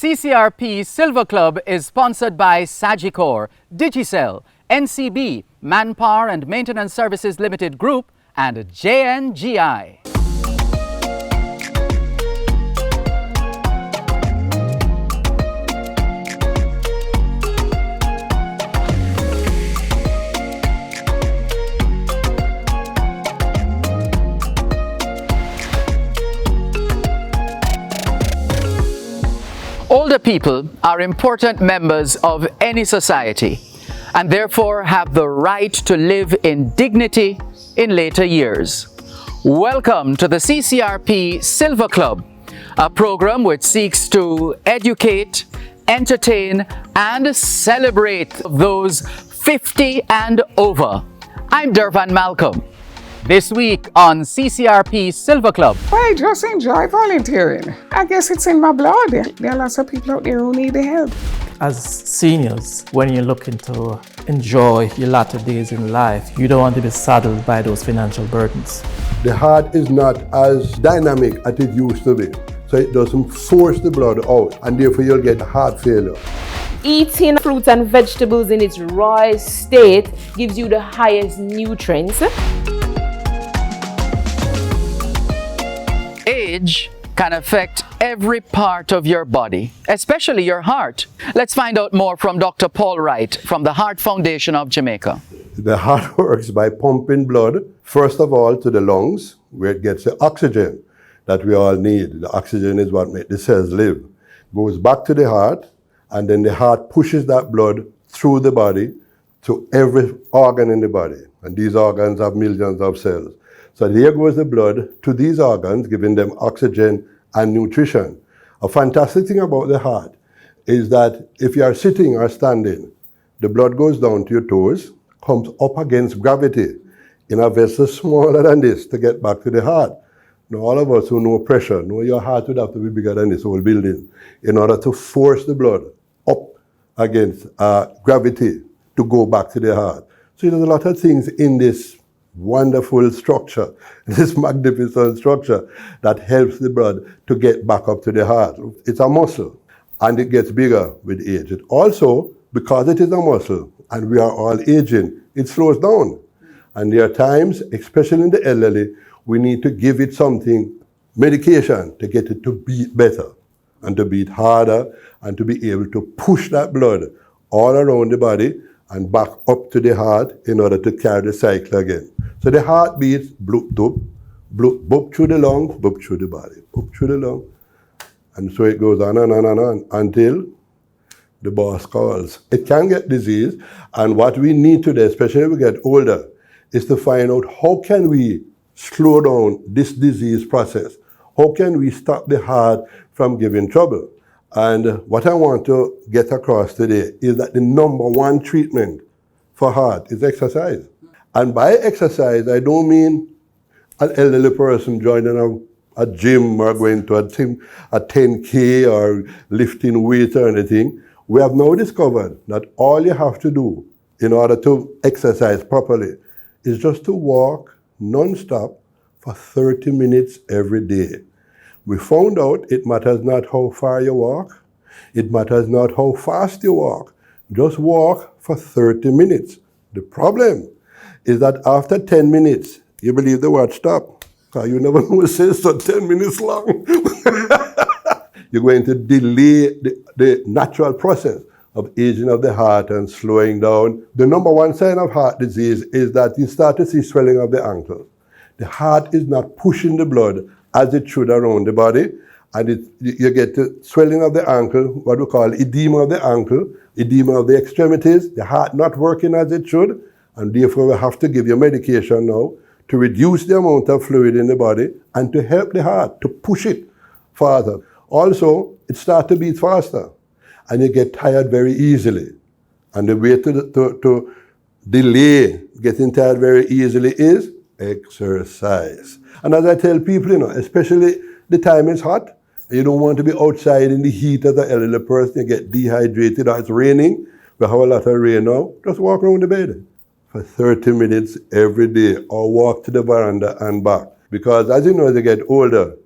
Ccrp Silver Club is sponsored by Ccrp, Digicel, NCB, Manpower and Maintenance Services Limited Group, and JNGI. Older people are important members of any society and therefore have the right to live in dignity in later years. Welcome to the Ccrp Silver Club, a program which seeks to educate, entertain, and celebrate those 50 and over. I'm Dervan Malcolm. This week on Ccrp Silver Club. I just enjoy volunteering. I guess it's in my blood. There are lots of people out there who need the help. As seniors, when you're looking to enjoy your latter days in life, you don't want to be saddled by those financial burdens. The heart is not as dynamic as it used to be. So it doesn't force the blood out, and therefore you'll get heart failure. Eating fruits and vegetables in its raw state gives you the highest nutrients. Age can affect every part of your body, especially your heart. Let's find out more from Dr. Paul Wright from the Heart Foundation of Jamaica. The heart works by pumping blood, first of all, to the lungs, where it gets the oxygen that we all need. The oxygen is what makes the cells live. Goes back to the heart, and then the heart pushes that blood through the body to every organ in the body. And these organs have millions of cells. So there goes the blood to these organs, giving them oxygen and nutrition. A fantastic thing about the heart is that if you are sitting or standing, the blood goes down to your toes, comes up against gravity in a vessel smaller than this to get back to the heart. Now all of us who know pressure know your heart would have to be bigger than this whole building in order to force the blood up against gravity to go back to the heart. So there's a lot of things in this wonderful structure, this magnificent structure that helps the blood to get back up to the heart. It's a muscle and it gets bigger with age. It also, because it is a muscle and we are all aging, it slows down. And there are times, especially in the elderly, we need to give it something, medication, to get it to beat better and to beat harder and to be able to push that blood all around the body and back up to the heart in order to carry the cycle again. So the heart beats bloop, doop, bloop, boop through the lung, boop through the body, boop through the lung. And so it goes on and on and on until the boss calls. It can get disease, and what we need to do, especially when we get older, is to find out how can we slow down this disease process? How can we stop the heart from giving trouble? And what I want to get across today is that the number one treatment for heart is exercise. And by exercise, I don't mean an elderly person joining a gym or going to a 10K or lifting weight or anything. We have now discovered that all you have to do in order to exercise properly is just to walk non-stop for 30 minutes every day. We found out it matters not how far you walk, it matters not how fast you walk, just walk for 30 minutes. The problem is that after 10 minutes, you believe the word stop, because you never know it says so 10 minutes long. You're going to delay the natural process of aging of the heart and slowing down. The number one sign of heart disease is that you start to see swelling of the ankle. The heart is not pushing the blood as it should around the body, and you get the swelling of the ankle, what we call edema of the ankle, edema of the extremities, the heart not working as it should, and therefore we have to give you medication now to reduce the amount of fluid in the body and to help the heart to push it farther. Also, it starts to beat faster, and you get tired very easily. And the way to delay getting tired very easily is exercise. And as I tell people, especially the time is hot, and you don't want to be outside in the heat as an elderly person, you get dehydrated, or it's raining, we have a lot of rain now, just walk around the bed for 30 minutes every day, or walk to the veranda and back. Because as you know, as you get older,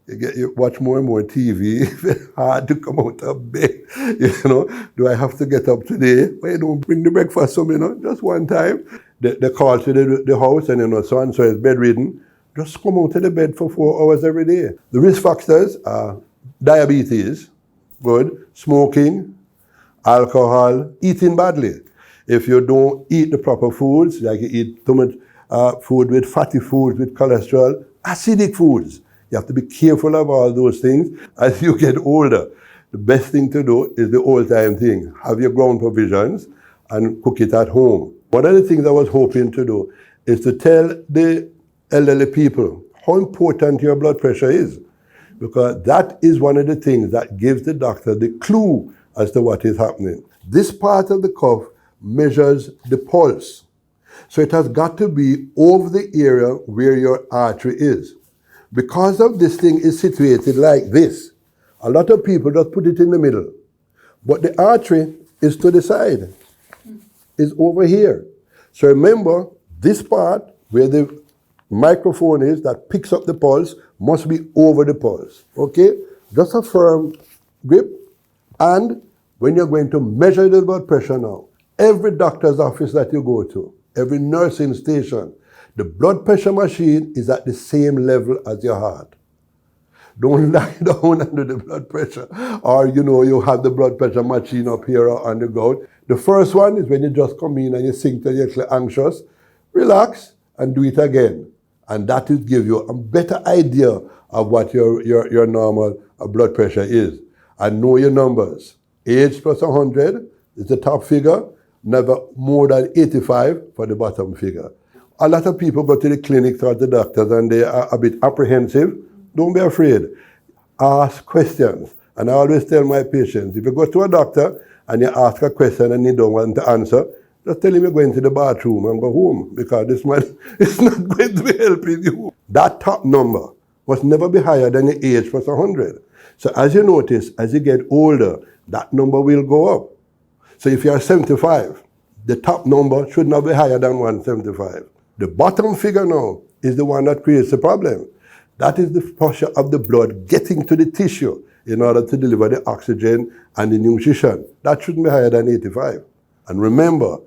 You watch more and more TV. It's hard to come out of bed. Do I have to get up today? Well, you don't bring the breakfast home, just one time. They call to the house and, so-and-so is bedridden. Just come out of the bed for 4 hours every day. The risk factors are diabetes, good, smoking, alcohol, eating badly. If you don't eat the proper foods, like you eat too much food with fatty foods, with cholesterol, acidic foods, you have to be careful of all those things as you get older. The best thing to do is the old-time thing. Have your ground provisions and cook it at home. One of the things I was hoping to do is to tell the elderly people how important your blood pressure is, because that is one of the things that gives the doctor the clue as to what is happening. This part of the cuff measures the pulse. So it has got to be over the area where your artery is. Because of this thing is situated like this, a lot of people just put it in the middle. But the artery is to the side, is over here. So remember, this part where the microphone is that picks up the pulse must be over the pulse, okay? Just a firm grip. And when you're going to measure the blood pressure now, every doctor's office that you go to, every nursing station, the blood pressure machine is at the same level as your heart. Don't lie down under the blood pressure, or you have the blood pressure machine up here or on the ground. The first one is when you just come in and you think that you're actually anxious. Relax and do it again. And that will give you a better idea of what your normal blood pressure is. And know your numbers. Age plus 100 is the top figure, never more than 85 for the bottom figure. A lot of people go to the clinic or the doctors and they are a bit apprehensive. Don't be afraid. Ask questions. And I always tell my patients, if you go to a doctor and you ask a question and he don't want to answer, just tell him you're going to the bathroom and go home, because this man is not going to be helping you. That top number must never be higher than your age plus 100. So as you notice, as you get older, that number will go up. So if you are 75, the top number should not be higher than 175. The bottom figure now is the one that creates the problem. That is the pressure of the blood getting to the tissue in order to deliver the oxygen and the nutrition. That shouldn't be higher than 85. And remember,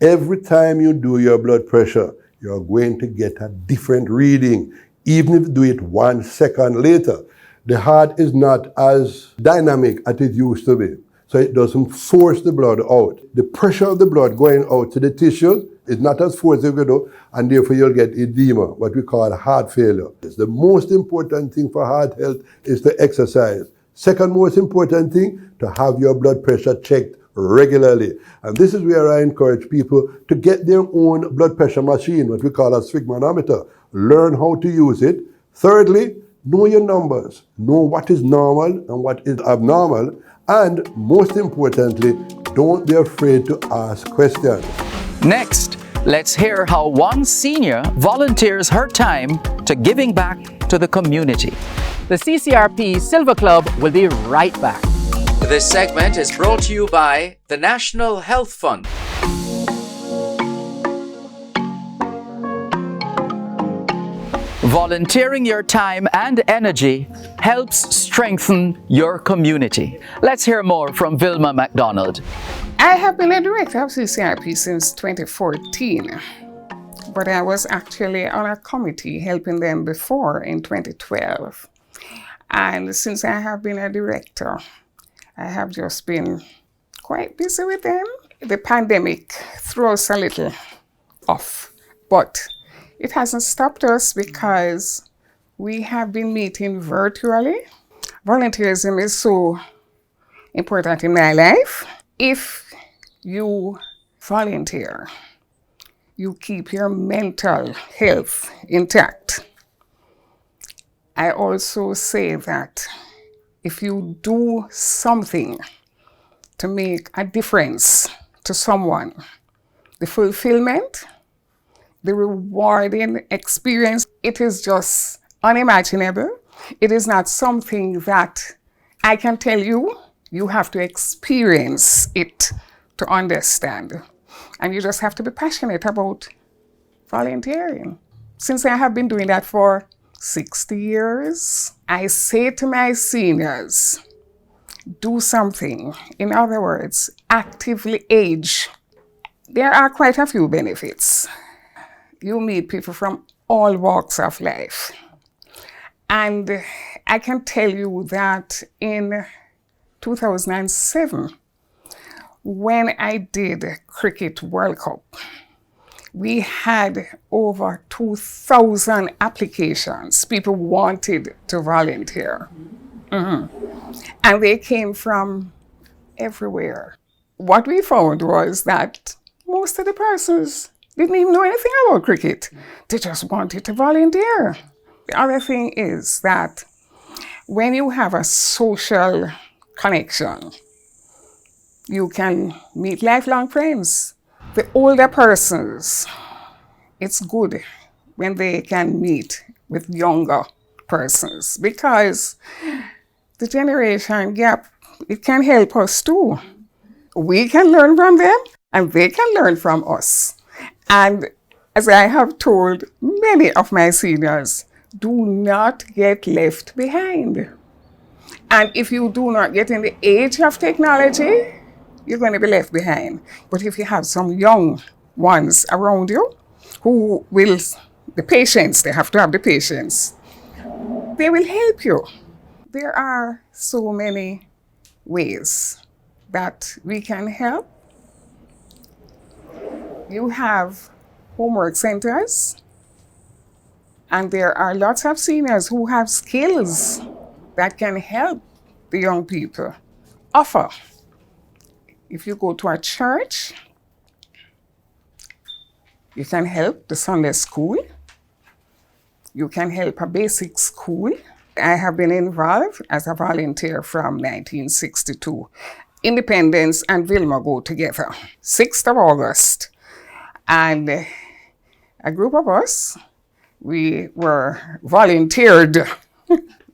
every time you do your blood pressure, you're going to get a different reading, even if you do it 1 second later. The heart is not as dynamic as it used to be, so it doesn't force the blood out. The pressure of the blood going out to the tissues is not as forced as you do, and therefore you'll get edema, what we call heart failure. The most important thing for heart health is to exercise. Second most important thing, to have your blood pressure checked regularly. And this is where I encourage people to get their own blood pressure machine, what we call a sphygmomanometer. Learn how to use it. Thirdly, know your numbers. Know what is normal and what is abnormal. And most importantly, don't be afraid to ask questions. Next, let's hear how one senior volunteers her time to giving back to the community. The Ccrp Silver Club will be right back. This segment is brought to you by the National Health Fund. Volunteering your time and energy helps strengthen your community. Let's hear more from Vilma McDonald. I have been a director of Ccrp since 2014, but I was actually on a committee helping them before in 2012. And since I have been a director, I have just been quite busy with them. The pandemic threw us a little off, but it hasn't stopped us because we have been meeting virtually. Volunteerism is so important in my life. If you volunteer, you keep your mental health intact. I also say that if you do something to make a difference to someone, the fulfillment, the rewarding experience, it is just unimaginable. It is not something that I can tell you. You have to experience it to understand. And you just have to be passionate about volunteering. Since I have been doing that for 60 years. I say to my seniors, do something. In other words, actively age. There are quite a few benefits. You meet people from all walks of life. And I can tell you that in 2007, when I did Cricket World Cup, we had over 2,000 applications. People wanted to volunteer. And they came from everywhere. What we found was that most of the persons didn't even know anything about cricket. They just wanted to volunteer. The other thing is that when you have a social connection, you can meet lifelong friends. The older persons, it's good when they can meet with younger persons because the generation gap, it can help us too. We can learn from them and they can learn from us. And as I have told many of my seniors, do not get left behind. And if you do not get in the age of technology, you're going to be left behind. But if you have some young ones around you who will, the patience, they have to have the patience, they will help you. There are so many ways that we can help. You have homework centers, and there are lots of seniors who have skills that can help the young people offer. If you go to a church, you can help the Sunday school. You can help a basic school. I have been involved as a volunteer from 1962. Independence and Vilma go together, 6th of August. And a group of us, we were volunteered.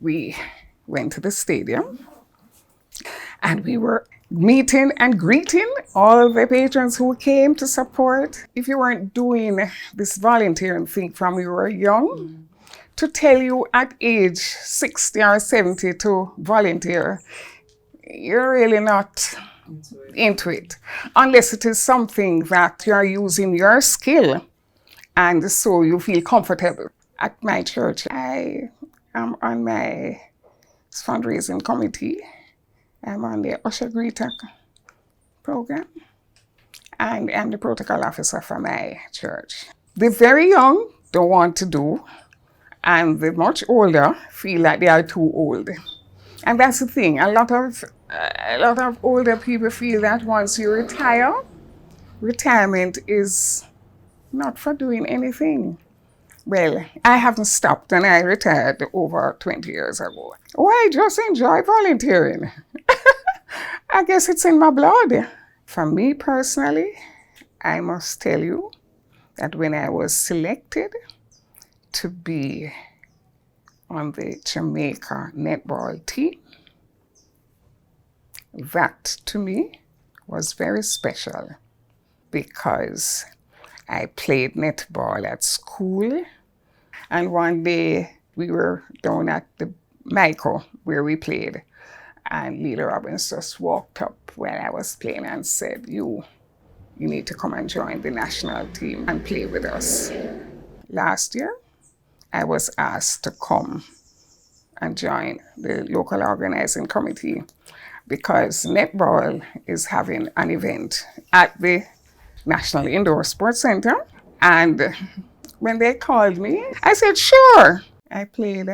We went to the stadium and we were meeting and greeting all the patrons who came to support. If you weren't doing this volunteering thing from you were young, to tell you at age 60 or 70 to volunteer, you're really not into it. Unless it is something that you're using your skill and so you feel comfortable. At my church, I am on my fundraising committee. I'm on the Usher Greeter program, and I'm the protocol officer for my church. The very young don't want to do, and the much older feel like they are too old. And that's the thing. A lot of older people feel that once you retire, retirement is not for doing anything. Well, I haven't stopped, and I retired over 20 years ago. Oh, I just enjoy volunteering. I guess it's in my blood. For me personally, I must tell you that when I was selected to be on the Jamaica netball team, that to me was very special because I played netball at school, and one day we were down at the Michael where we played, and Lila Robbins just walked up when I was playing and said, you need to come and join the national team and play with us. Last year, I was asked to come and join the local organizing committee because netball is having an event at the National Indoor Sports Center. And when they called me, I said, sure. I played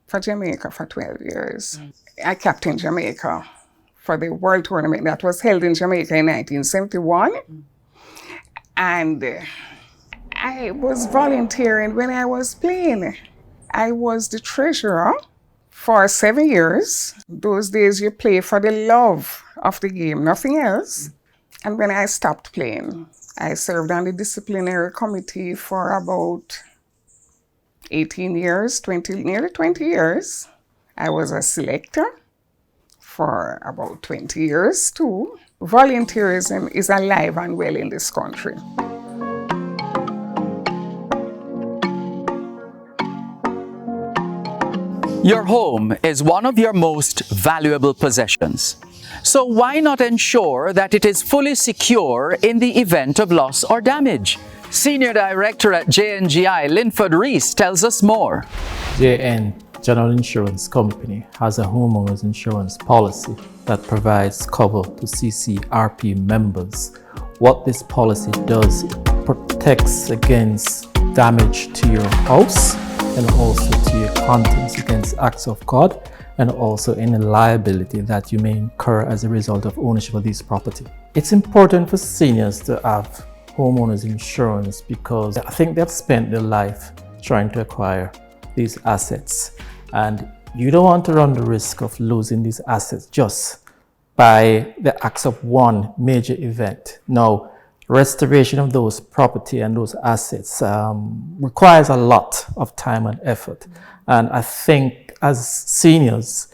for Jamaica for 12 years. I captained Jamaica for the World Tournament that was held in Jamaica in 1971. And I was volunteering when I was playing. I was the treasurer for 7 years. Those days you play for the love of the game, nothing else. And when I stopped playing, I served on the disciplinary committee for about 18 years, nearly 20 years. I was a selector for about 20 years too. Volunteerism is alive and well in this country. Your home is one of your most valuable possessions. So why not ensure that it is fully secure in the event of loss or damage? Senior Director at JNGI, Lynford Reece, tells us more. JN General Insurance Company has a homeowners insurance policy that provides cover to Ccrp members. What this policy does, it protects against damage to your house and also to your contents against acts of God and also any liability that you may incur as a result of ownership of this property. It's important for seniors to have homeowners insurance because I think they've spent their life trying to acquire these assets, and you don't want to run the risk of losing these assets just by the acts of one major event. Now, restoration of those property and those assets requires a lot of time and effort. And I think as seniors,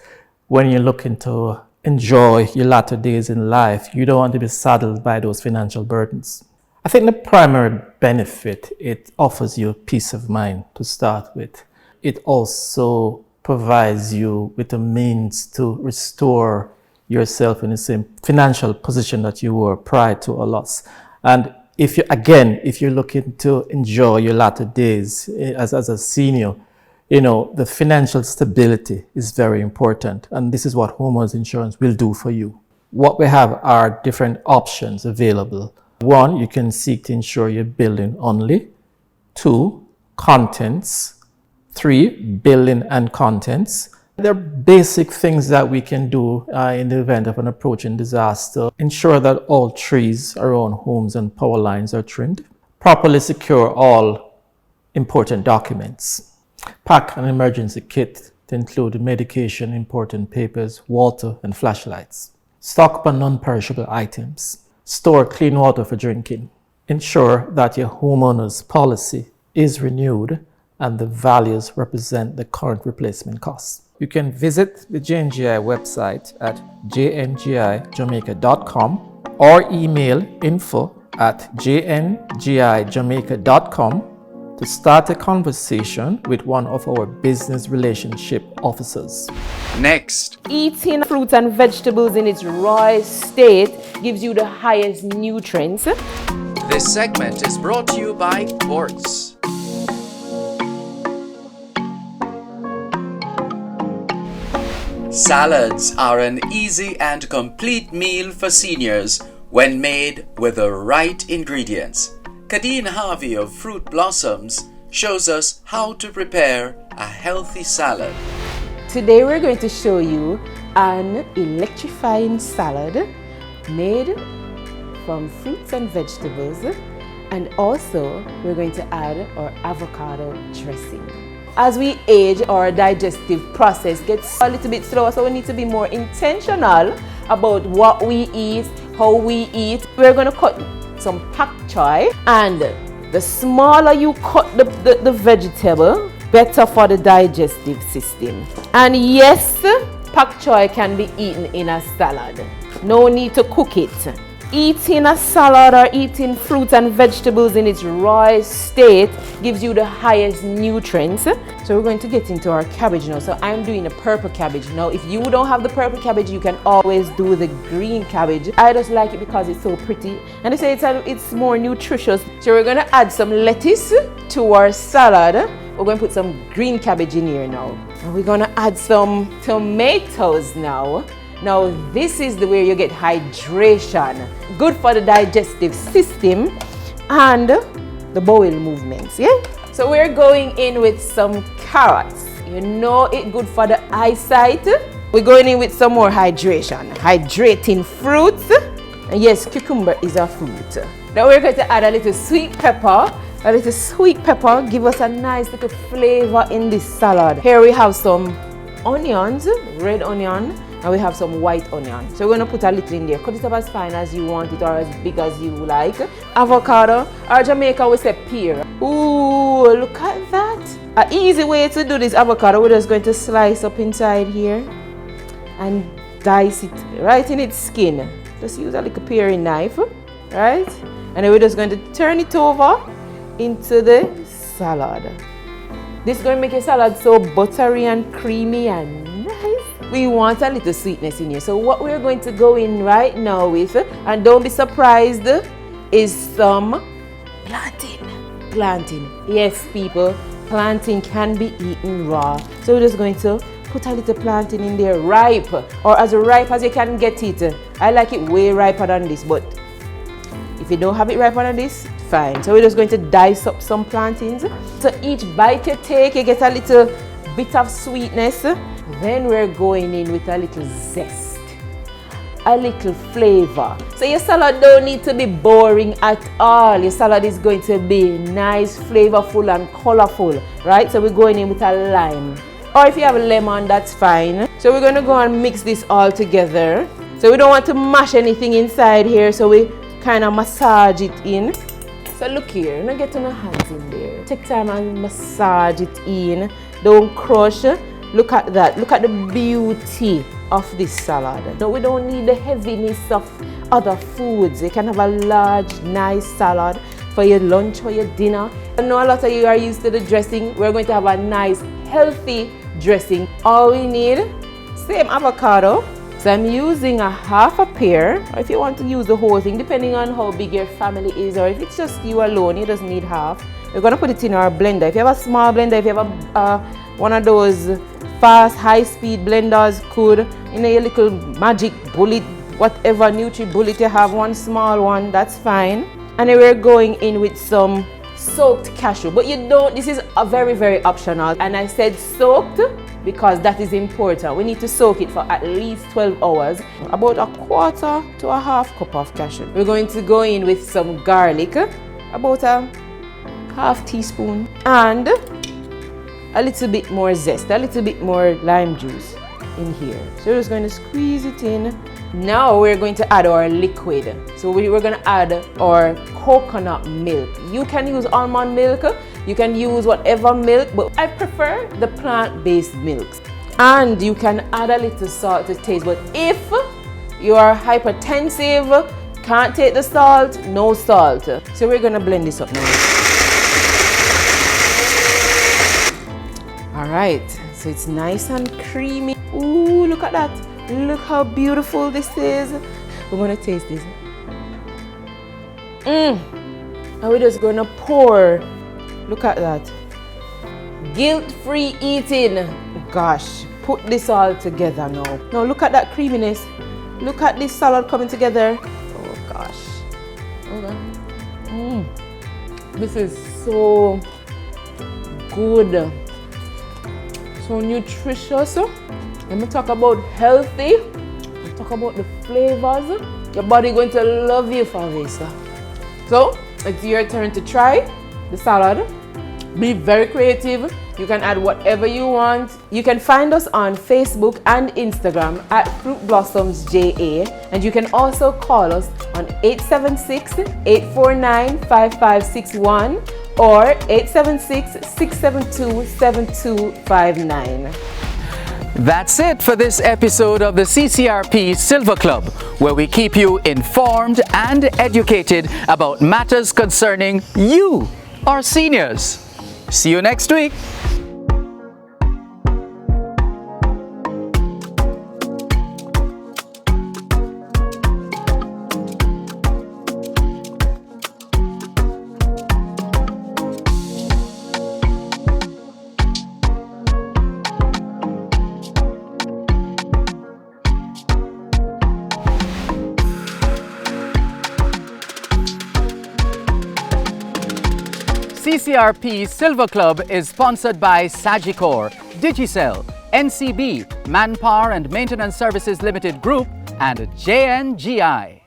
when you're looking to enjoy your latter days in life, you don't want to be saddled by those financial burdens. I think the primary benefit, it offers you peace of mind to start with. It also provides you with a means to restore yourself in the same financial position that you were prior to a loss. And if you're looking to enjoy your latter days as a senior, the financial stability is very important. And this is what homeowners insurance will do for you. What we have are different options available. 1, you can seek to insure your building only. 2, contents. 3, building and contents. There are basic things that we can do in the event of an approaching disaster. Ensure that all trees around homes and power lines are trimmed. Properly secure all important documents. Pack an emergency kit to include medication, important papers, water, and flashlights. Stock up on non-perishable items. Store clean water for drinking. Ensure that your homeowner's policy is renewed and the values represent the current replacement costs. You can visit the JNGI website at jngijamaica.com or email info@jngijamaica.com to start a conversation with one of our business relationship officers. Next, Eating fruits and vegetables in its raw state gives you the highest nutrients. this segment is brought to you by Quartz. Salads are an easy and complete meal for seniors when made with the right ingredients. Kadeen Harvey of Fruit Blossoms shows us how to prepare a healthy salad. Today we're going to show you an electrifying salad made from fruits and vegetables, and also we're going to add our avocado dressing. As we age, our digestive process gets a little bit slower, so we need to be more intentional about what we eat, how we eat. We're going to cut some pak choy, and the smaller you cut the vegetable, better for the digestive system. And yes, pak choy can be eaten in a salad. No need to cook it. Eating a salad or eating fruits and vegetables in its raw state gives you the highest nutrients. So we're going to get into our cabbage now. So I'm doing a purple cabbage. Now if you don't have the purple cabbage, you can always do the green cabbage. I just like it because it's so pretty, and they say it's more nutritious. So we're going to add some lettuce to our salad. We're going to put some green cabbage in here now. And we're going to add some tomatoes now. Now this is the way you get hydration, good for the digestive system and the bowel movements, yeah? So we're going in with some carrots. You know it's good for the eyesight. We're going in with some more hydration, hydrating fruits. And yes, cucumber is a fruit. Now we're going to add a little sweet pepper. A little sweet pepper give us a nice little flavor in this salad. Here we have some onions, red onion. And we have some white onion. So we're going to put a little in there. Cut it up as fine as you want it or as big as you like. Avocado, or Jamaica we say pear. Ooh, look at that. An easy way to do this avocado, we're just going to slice up inside here and dice it right in its skin. Just use a little paring knife, right? And then we're just going to turn it over into the salad. This is going to make your salad so buttery and creamy and nice. We want a little sweetness in here. So what we're going to go in right now with, and don't be surprised, is some plantain. Plantain. Yes, people, plantain can be eaten raw. So we're just going to put a little plantain in there, ripe, or as ripe as you can get it. I like it way riper than this, but if you don't have it riper than this, fine. So we're just going to dice up some plantains. So each bite you take, you get a little bit of sweetness. Then we're going in with a little zest, a little flavor. So your salad don't need to be boring at all. Your salad is going to be nice, flavorful and colorful, right? So we're going in with a lime. Or if you have a lemon, that's fine. So we're going to go and mix this all together. So we don't want to mash anything inside here, so we kind of massage it in. So look here, now get your hands in there. Take time and massage it in. Don't crush. Look at that. Look at the beauty of this salad. No, we don't need the heaviness of other foods. You can have a large, nice salad for your lunch or your dinner. I know a lot of you are used to the dressing. We're going to have a nice, healthy dressing. All we need, same avocado. So I'm using a half a pear, or if you want to use the whole thing, depending on how big your family is, or if it's just you alone, you just need half. We're going to put it in our blender. If you have a small blender, if you have one of those fast, high-speed blenders, could, you know, your little magic bullet, whatever Nutri-Bullet you have, one small one, that's fine. And then we're going in with some soaked cashew, but you don't, this is a very, very optional. And I said soaked because that is important. We need to soak it for at least 12 hours. About a quarter to a half cup of cashew. We're going to go in with some garlic, about a half teaspoon, and a little bit more zest, a little bit more lime juice in here. So we're just going to squeeze it in. Now we're going to add our liquid. So we're going to add our coconut milk. You can use almond milk, you can use whatever milk, but I prefer the plant-based milks. And you can add a little salt to taste, but if you are hypertensive, can't take the salt, no salt. So we're going to blend this up now. All right, so it's nice and creamy. Ooh, look at that. Look how beautiful this is. We're gonna taste this. And we're just gonna pour. Look at that. Guilt-free eating. Gosh, put this all together now. Now look at that creaminess. Look at this salad coming together. Oh gosh. Hold on. This is so good. So nutritious. Let me talk about healthy. Let's talk about the flavors. Your body going to love you for this. So it's your turn to try the salad. Be very creative. You can add whatever you want. You can find us on Facebook and Instagram at Fruit Blossoms JA, and you can also call us on 876-849-5561 or 876-672-7259. That's it for this episode of the Ccrp Silver Club, where we keep you informed and educated about matters concerning you, our seniors. See you next week. Ccrp Silver Club is sponsored by Ccrp, Digicel, NCB, Manpower and Maintenance Services Limited Group, and JNGI.